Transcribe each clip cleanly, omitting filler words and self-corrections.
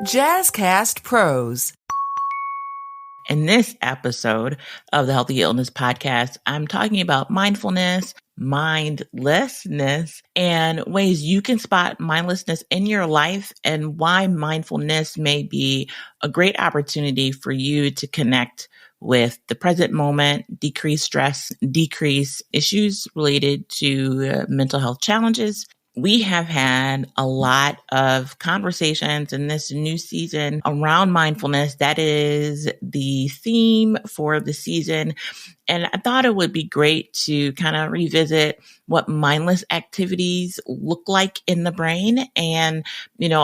Jazzcast Pros. In this episode of the Healthy Illness Podcast, I'm talking about mindfulness, mindlessness, and ways you can spot mindlessness in your life and why mindfulness may be a great opportunity for you to connect with the present moment, decrease stress, decrease issues related to mental health challenges. We have had a lot of conversations in this new season around mindfulness. That is the theme for the season. And I thought it would be great to kind of revisit what mindless activities look like in the brain and,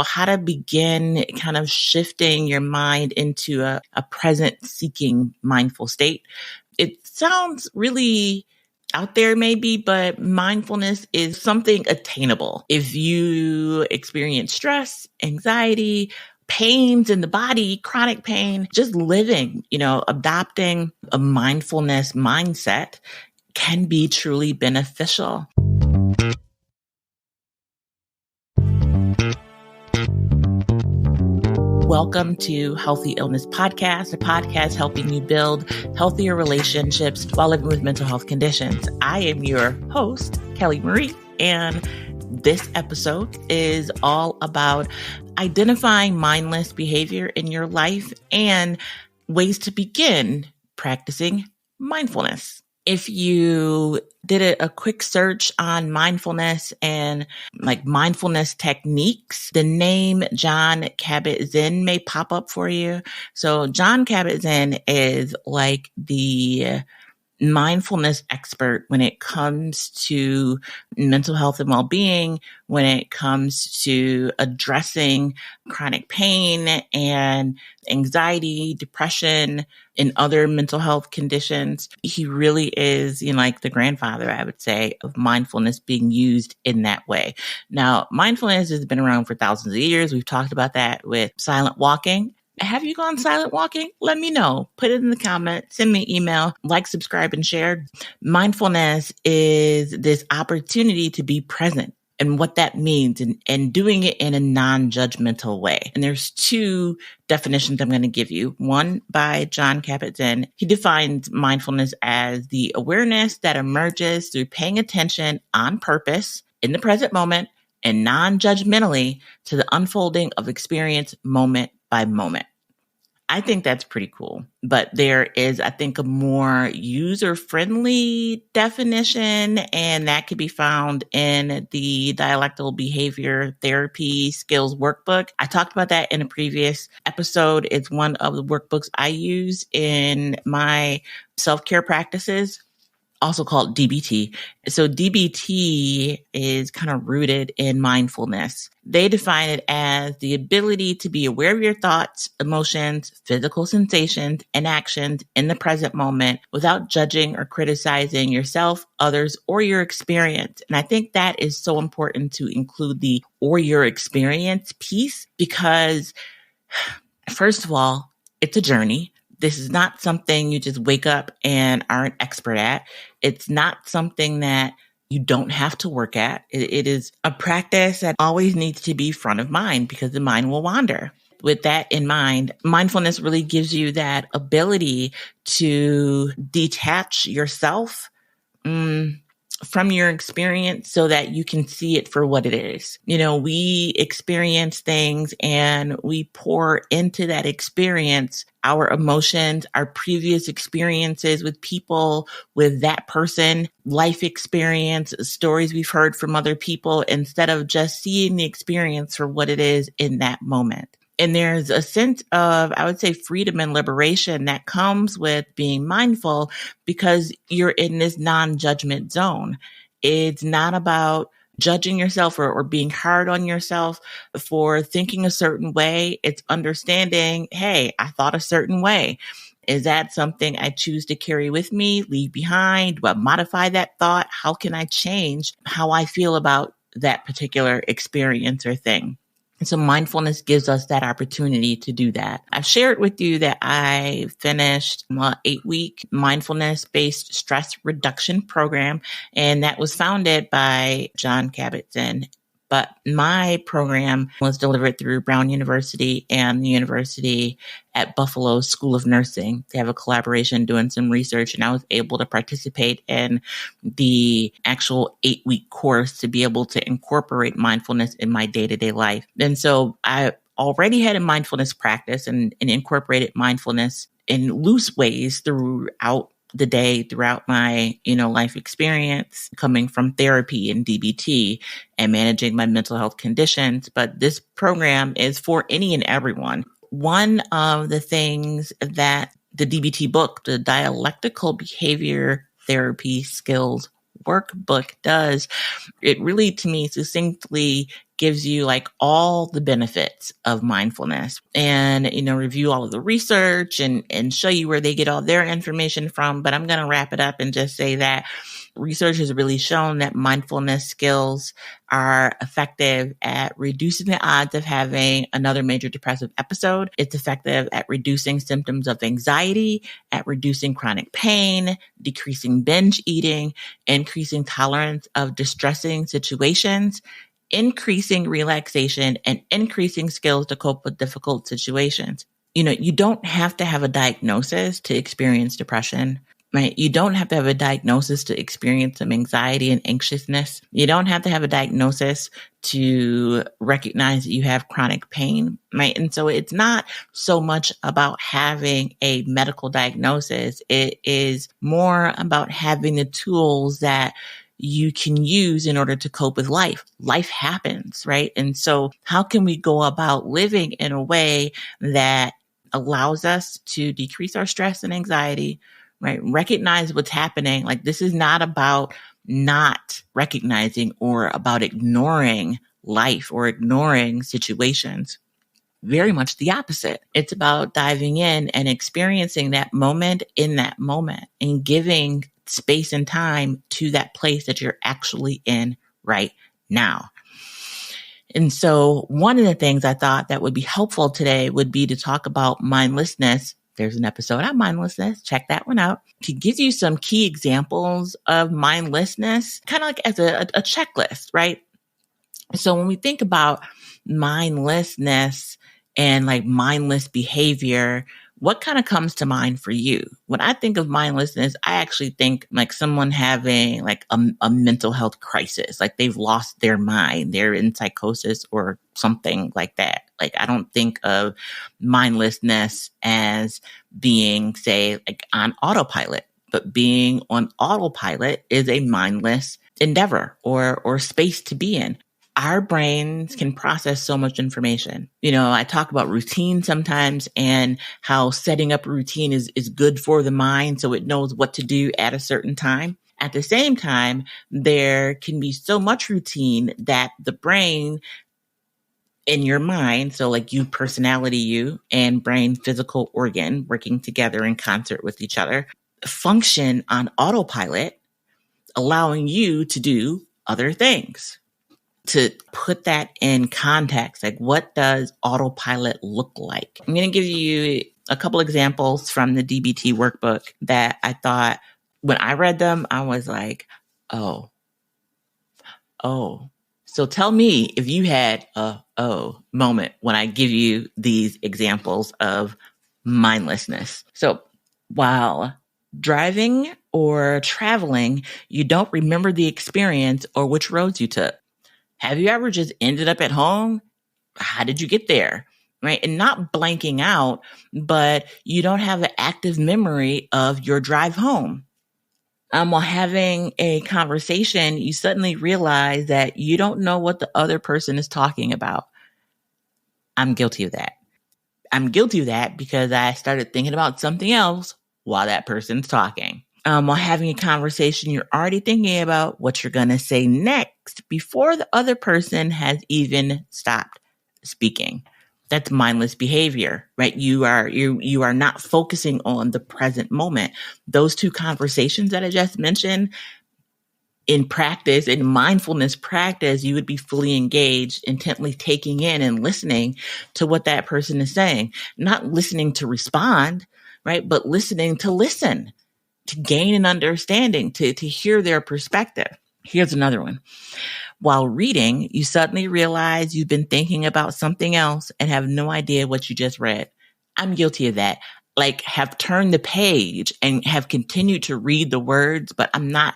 how to begin kind of shifting your mind into a present seeking mindful state. It sounds really out there maybe, but mindfulness is something attainable. If you experience stress, anxiety, pains in the body, chronic pain, just living, adopting a mindfulness mindset can be truly beneficial. Welcome to Healthy Illness Podcast, a podcast helping you build healthier relationships while living with mental health conditions. I am your host, Kelly Marie, and this episode is all about identifying mindless behavior in your life and ways to begin practicing mindfulness. If you did a quick search on mindfulness and mindfulness techniques, the name Jon Kabat-Zinn may pop up for you. So Jon Kabat-Zinn is like the mindfulness expert when it comes to mental health and well-being, when it comes to addressing chronic pain and anxiety, depression, and other mental health conditions. He really is, the grandfather, I would say, of mindfulness being used in that way. Now, mindfulness has been around for thousands of years. We've talked about that with silent walking. Have you gone silent walking? Let me know. Put it in the comments. Send me an email. Like, subscribe, and share. Mindfulness is this opportunity to be present and what that means and doing it in a non-judgmental way. And there's two definitions I'm going to give you. One by Jon Kabat-Zinn. He defines mindfulness as the awareness that emerges through paying attention on purpose in the present moment and non-judgmentally to the unfolding of experience moment by moment. I think that's pretty cool, but there is, I think, a more user-friendly definition, and that could be found in the Dialectical Behavior Therapy Skills Workbook. I talked about that in a previous episode. It's one of the workbooks I use in my self-care practices, also called DBT. So DBT is kind of rooted in mindfulness. They define it as the ability to be aware of your thoughts, emotions, physical sensations, and actions in the present moment without judging or criticizing yourself, others, or your experience. And I think that is so important to include the or your experience piece because, first of all, it's a journey. This is not something you just wake up and are an expert at. It's not something that you don't have to work at. It is a practice that always needs to be front of mind because the mind will wander. With that in mind, mindfulness really gives you that ability to detach yourself from your experience so that you can see it for what it is. We experience things and we pour into that experience our emotions, our previous experiences with people, with that person, life experience, stories we've heard from other people, instead of just seeing the experience for what it is in that moment. And there's a sense of, I would say, freedom and liberation that comes with being mindful because you're in this non-judgment zone. It's not about judging yourself or being hard on yourself for thinking a certain way. It's understanding, hey, I thought a certain way. Is that something I choose to carry with me, leave behind? Do I modify that thought? How can I change how I feel about that particular experience or thing? And so mindfulness gives us that opportunity to do that. I've shared with you that I finished an 8-week mindfulness-based stress reduction program, and that was founded by Jon Kabat-Zinn. but my program was delivered through Brown University and the University at Buffalo School of Nursing. They have a collaboration doing some research, and I was able to participate in the actual 8-week course to be able to incorporate mindfulness in my day-to-day life. And so I already had a mindfulness practice and incorporated mindfulness in loose ways throughout the day, throughout my, life experience, coming from therapy and DBT and managing my mental health conditions. But this program is for any and everyone. One of the things that the DBT book, the Dialectical Behavior Therapy Skills Workbook does, it really, to me, succinctly gives you like all the benefits of mindfulness and, review all of the research and show you where they get all their information from. But I'm going to wrap it up and just say that research has really shown that mindfulness skills are effective at reducing the odds of having another major depressive episode. It's effective at reducing symptoms of anxiety, at reducing chronic pain, decreasing binge eating, increasing tolerance of distressing situations, increasing relaxation, and increasing skills to cope with difficult situations. You don't have to have a diagnosis to experience depression, right? You don't have to have a diagnosis to experience some anxiety and anxiousness. You don't have to have a diagnosis to recognize that you have chronic pain, right? And so it's not so much about having a medical diagnosis. It is more about having the tools that you can use in order to cope with life. Life happens, right? And so how can we go about living in a way that allows us to decrease our stress and anxiety, right? Recognize what's happening. Like, this is not about not recognizing or about ignoring life or ignoring situations. Very much the opposite. It's about diving in and experiencing that moment in that moment and giving space and time to that place that you're actually in right now. And so one of the things I thought that would be helpful today would be to talk about mindlessness. There's an episode on mindlessness. Check that one out. To give you some key examples of mindlessness, kind of like as a checklist, right? So when we think about mindlessness and like mindless behavior, what kind of comes to mind for you? When I think of mindlessness, I actually think like someone having like a mental health crisis, like they've lost their mind, they're in psychosis or something like that. Like, I don't think of mindlessness as being, say, like on autopilot, but being on autopilot is a mindless endeavor or space to be in. Our brains can process so much information. I talk about routine sometimes and how setting up a routine is good for the mind so it knows what to do at a certain time. At the same time, there can be so much routine that the brain in your mind, so like you, personality, you, and brain, physical organ working together in concert with each other, function on autopilot, allowing you to do other things. To put that in context, like what does autopilot look like? I'm going to give you a couple examples from the DBT workbook that I thought when I read them, I was like, oh. So tell me if you had a moment when I give you these examples of mindlessness. So while driving or traveling, you don't remember the experience or which roads you took. Have you ever just ended up at home? How did you get there? Right? And not blanking out, but you don't have an active memory of your drive home. While having a conversation, you suddenly realize that you don't know what the other person is talking about. I'm guilty of that. I'm guilty of that because I started thinking about something else while that person's talking. While having a conversation, you're already thinking about what you're going to say next before the other person has even stopped speaking. That's mindless behavior, right? You are not focusing on the present moment. Those two conversations that I just mentioned, in practice, in mindfulness practice, you would be fully engaged, intently taking in and listening to what that person is saying, not listening to respond, right? But listening to listen. To gain an understanding, to hear their perspective. Here's another one. While reading, you suddenly realize you've been thinking about something else and have no idea what you just read. I'm guilty of that. Like, have turned the page and have continued to read the words, but I'm not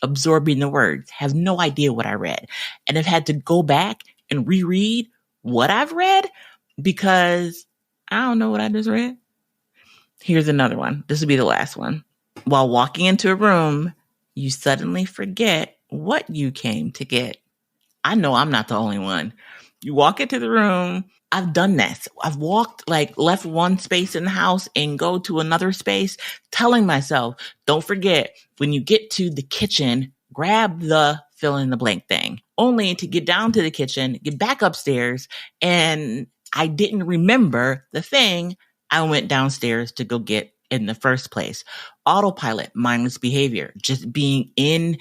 absorbing the words, have no idea what I read, and have had to go back and reread what I've read because I don't know what I just read. Here's another one. This will be the last one. While walking into a room, you suddenly forget what you came to get. I know I'm not the only one. You walk into the room. I've done this. I've walked, left one space in the house and go to another space, telling myself, don't forget, when you get to the kitchen, grab the fill in the blank thing, only to get down to the kitchen, get back upstairs, and I didn't remember the thing I went downstairs to go get in the first place. Autopilot, mindless behavior, just being in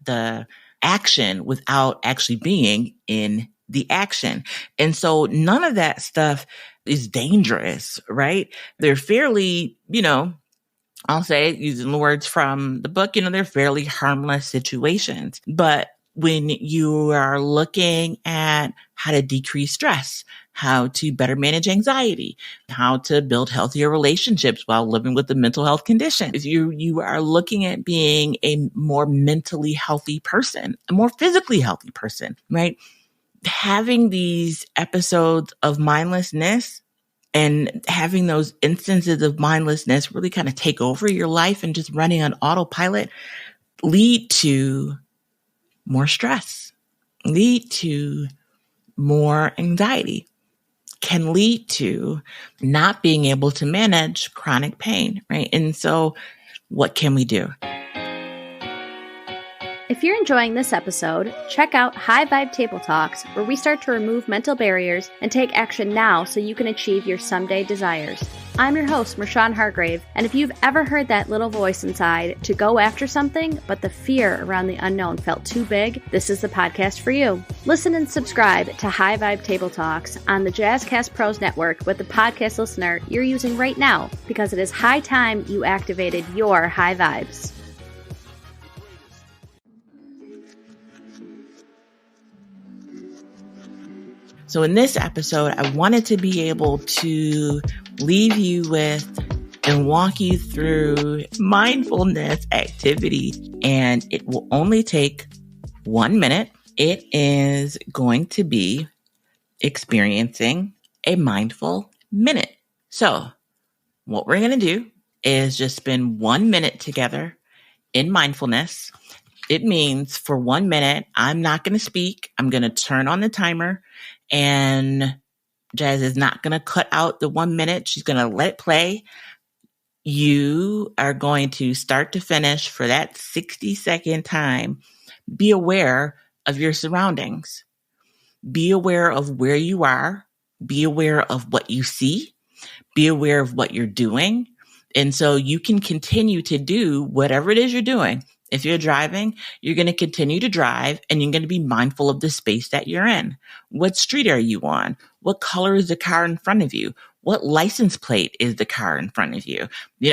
the action without actually being in the action. And so none of that stuff is dangerous, right? They're fairly, I'll say, using the words from the book, they're fairly harmless situations. But when you are looking at how to decrease stress, how to better manage anxiety, how to build healthier relationships while living with a mental health condition, if you are looking at being a more mentally healthy person, a more physically healthy person, right? Having these episodes of mindlessness and having those instances of mindlessness really kind of take over your life and just running on autopilot lead to more stress, lead to more anxiety, can lead to not being able to manage chronic pain, right? And so what can we do? If you're enjoying this episode, check out High Vibe Table Talks, where we start to remove mental barriers and take action now so you can achieve your someday desires. I'm your host, Mershawn Hargrave, and if you've ever heard that little voice inside to go after something, but the fear around the unknown felt too big, this is the podcast for you. Listen and subscribe to High Vibe Table Talks on the Jazzcast Pros Network with the podcast listener you're using right now, because it is high time you activated your high vibes. So in this episode, I wanted to be able to leave you with and walk you through mindfulness activity, and it will only take 1 minute. It is going to be experiencing a mindful minute. So what we're going to do is just spend 1 minute together in mindfulness. It means for 1 minute, I'm not going to speak. I'm going to turn on the timer, and Jazz is not going to cut out the 1 minute. She's going to let it play. You are going to start to finish for that 60-second time. Be aware of your surroundings. Be aware of where you are. Be aware of what you see. Be aware of what you're doing. And so you can continue to do whatever it is you're doing. If you're driving, you're going to continue to drive, and you're going to be mindful of the space that you're in. What street are you on? What color is the car in front of you? What license plate is the car in front of you?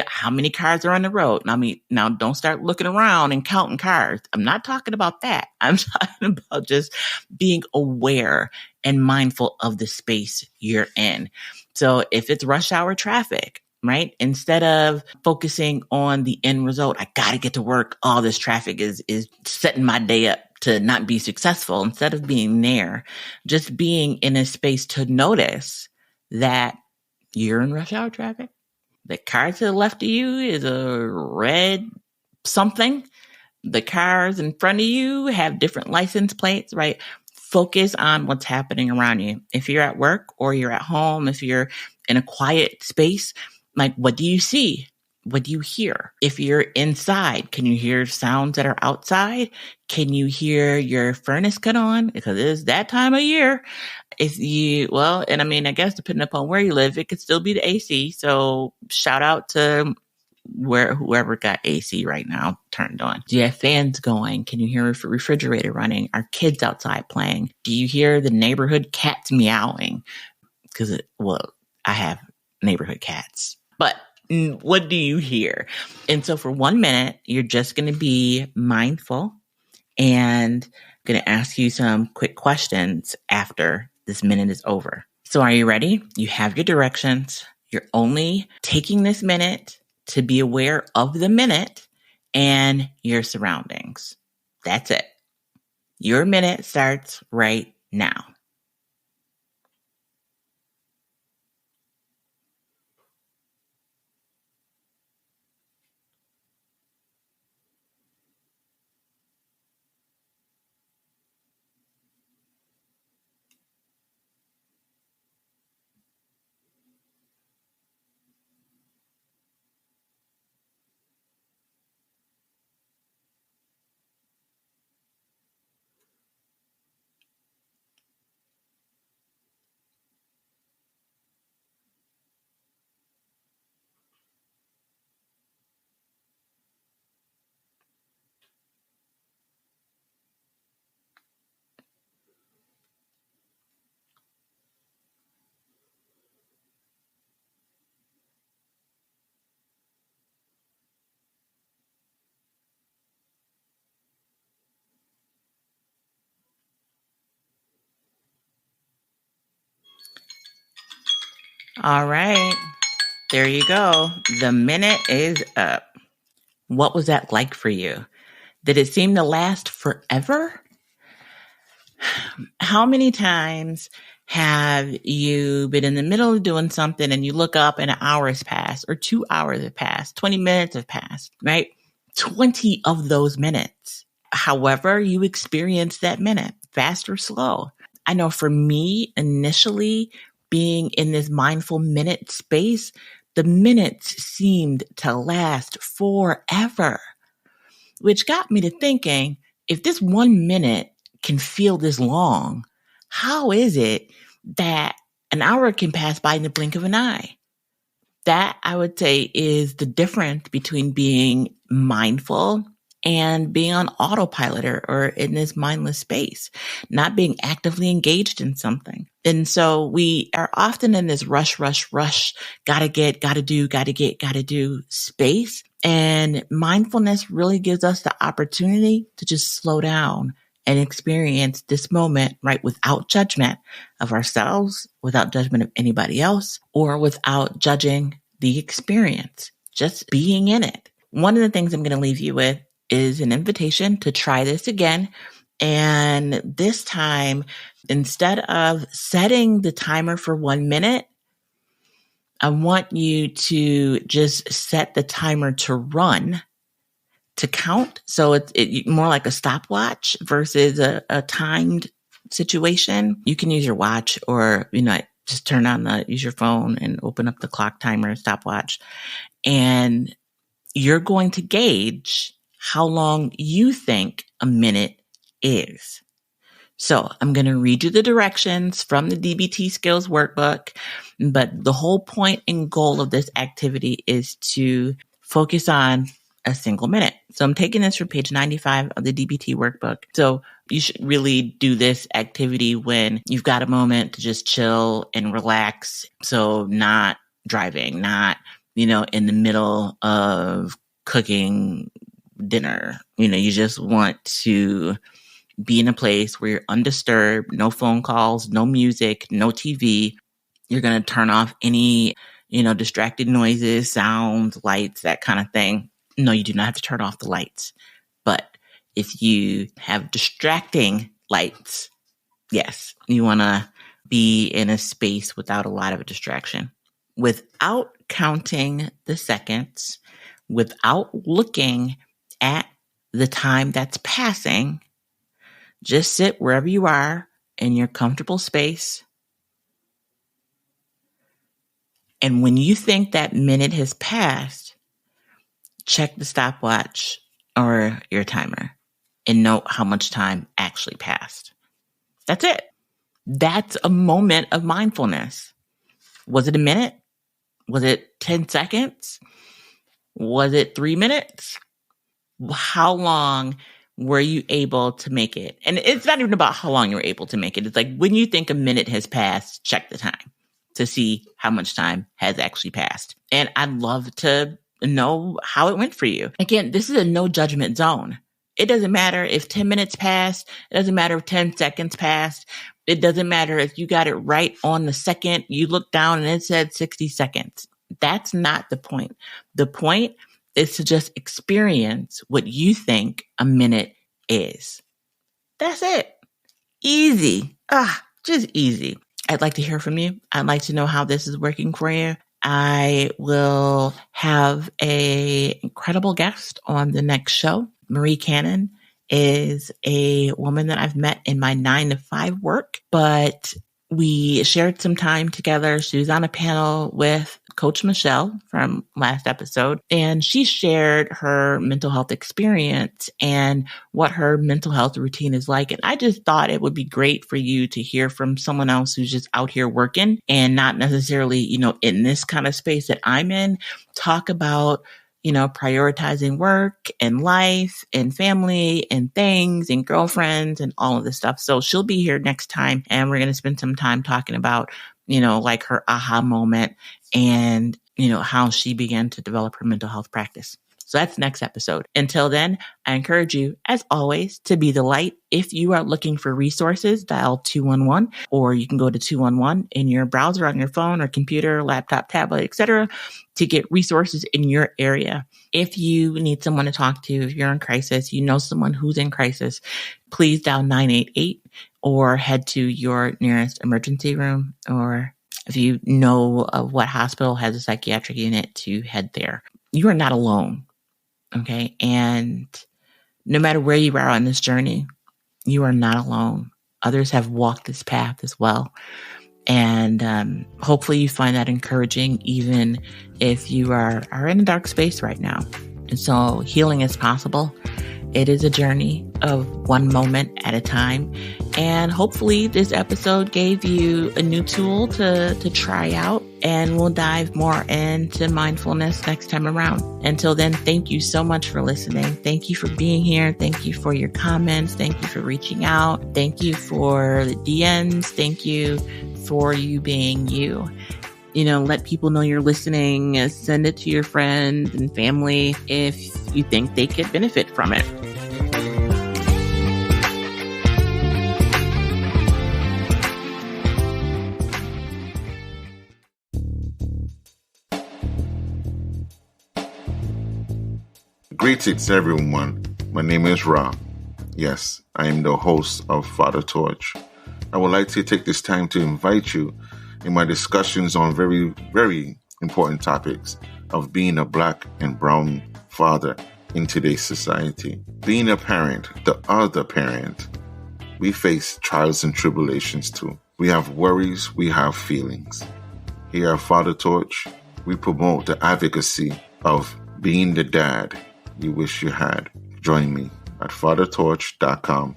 How many cars are on the road? Now don't start looking around and counting cars. I'm not talking about that. I'm talking about just being aware and mindful of the space you're in. So if it's rush hour traffic, right? Instead of focusing on the end result, I got to get to work. All this traffic is setting my day up to not be successful. Instead of being there, just being in a space to notice that you're in rush hour traffic. The car to the left of you is a red something. The cars in front of you have different license plates, right? Focus on what's happening around you. If you're at work or you're at home, if you're in a quiet space, what do you see? What do you hear? If you're inside, can you hear sounds that are outside? Can you hear your furnace cut on? Because it's that time of year. I guess depending upon where you live, it could still be the AC. So shout out to whoever got AC right now turned on. Do you have fans going? Can you hear a refrigerator running? Are kids outside playing? Do you hear the neighborhood cats meowing? Because I have neighborhood cats. But what do you hear? And so for 1 minute, you're just going to be mindful And I'm going to ask you some quick questions after this minute is over. So are you ready? You have your directions. You're only taking this minute to be aware of the minute and your surroundings. That's it. Your minute starts right now. All right. There you go. The minute is up. What was that like for you? Did it seem to last forever? How many times have you been in the middle of doing something and you look up and an hour has passed or 2 hours have passed, 20 minutes have passed, right? 20 of those minutes. However you experience that minute, fast or slow. I know for me, initially being in this mindful minute space, the minutes seemed to last forever, which got me to thinking, if this 1 minute can feel this long, how is it that an hour can pass by in the blink of an eye? That, I would say, is the difference between being mindful and being on autopilot or in this mindless space, not being actively engaged in something. And so we are often in this rush, gotta get, gotta do, gotta get, gotta do space. And mindfulness really gives us the opportunity to just slow down and experience this moment, right, without judgment of ourselves, without judgment of anybody else, or without judging the experience, just being in it. One of the things I'm going to leave you with is an invitation to try this again. And this time, instead of setting the timer for 1 minute, I want you to just set the timer to run, to count. So it's more like a stopwatch versus a timed situation. You can use your watch or, just use your phone and open up the clock timer stopwatch. And you're going to gauge how long you think a minute is. So I'm going to read you the directions from the DBT skills workbook, but the whole point and goal of this activity is to focus on a single minute. So I'm taking this from page 95 of the DBT workbook. So you should really do this activity when you've got a moment to just chill and relax. So not driving, not, in the middle of cooking dinner. You just want to be in a place where you're undisturbed, no phone calls, no music, no TV. You're going to turn off any, distracted noises, sounds, lights, that kind of thing. No, you do not have to turn off the lights. But if you have distracting lights, yes, you want to be in a space without a lot of distraction, without counting the seconds, without looking at the time that's passing. Just sit wherever you are in your comfortable space. And when you think that minute has passed, check the stopwatch or your timer and note how much time actually passed. That's it. That's a moment of mindfulness. Was it a minute? Was it 10 seconds? Was it 3 minutes? How long were you able to make it? And it's not even about how long you were able to make it. It's like when you think a minute has passed, check the time to see how much time has actually passed. And I'd love to know how it went for you. Again, this is a no judgment zone. It doesn't matter if 10 minutes passed. It doesn't matter if 10 seconds passed. It doesn't matter if you got it right on the second. You looked down and it said 60 seconds. That's not the point. The point is to just experience what you think a minute is. That's it. Easy. Just easy. I'd like to hear from you. I'd like to know how this is working for you. I will have an incredible guest on the next show. Marie Cannon is a woman that I've met in my 9-to-5 work, but we shared some time together. She was on a panel with Coach Michelle from last episode, and she shared her mental health experience and what her mental health routine is like. And I just thought it would be great for you to hear from someone else who's just out here working and not necessarily, in this kind of space that I'm in, talk about prioritizing work and life and family and things and girlfriends and all of this stuff. So she'll be here next time, and we're going to spend some time talking about, like her aha moment and, how she began to develop her mental health practice. So that's next episode. Until then, I encourage you, as always, to be the light. If you are looking for resources, dial 211, or you can go to 211 in your browser on your phone or computer, laptop, tablet, etc., to get resources in your area. If you need someone to talk to, if you're in crisis, you know someone who's in crisis, please dial 988 or head to your nearest emergency room, or if you know of what hospital has a psychiatric unit, to head there. You are not alone. Okay. And no matter where you are on this journey, you are not alone. Others have walked this path as well. And hopefully you find that encouraging, even if you are in a dark space right now. And so healing is possible. It is a journey of one moment at a time. And hopefully this episode gave you a new tool to try out, and we'll dive more into mindfulness next time around. Until then, thank you so much for listening. Thank you for being here. Thank you for your comments. Thank you for reaching out. Thank you for the DMs. Thank you for you being you. Let people know you're listening. Send it to your friends and family if you think they could benefit from it. Greetings, everyone. My name is Ra. Yes, I am the host of Father Torch. I would like to take this time to invite you in my discussions on very, very important topics of being a Black and brown father in today's society. Being a parent, the other parent, we face trials and tribulations too. We have worries, we have feelings. Here at Father Torch, we promote the advocacy of being the dad you wish you had. Join me at fathertorch.com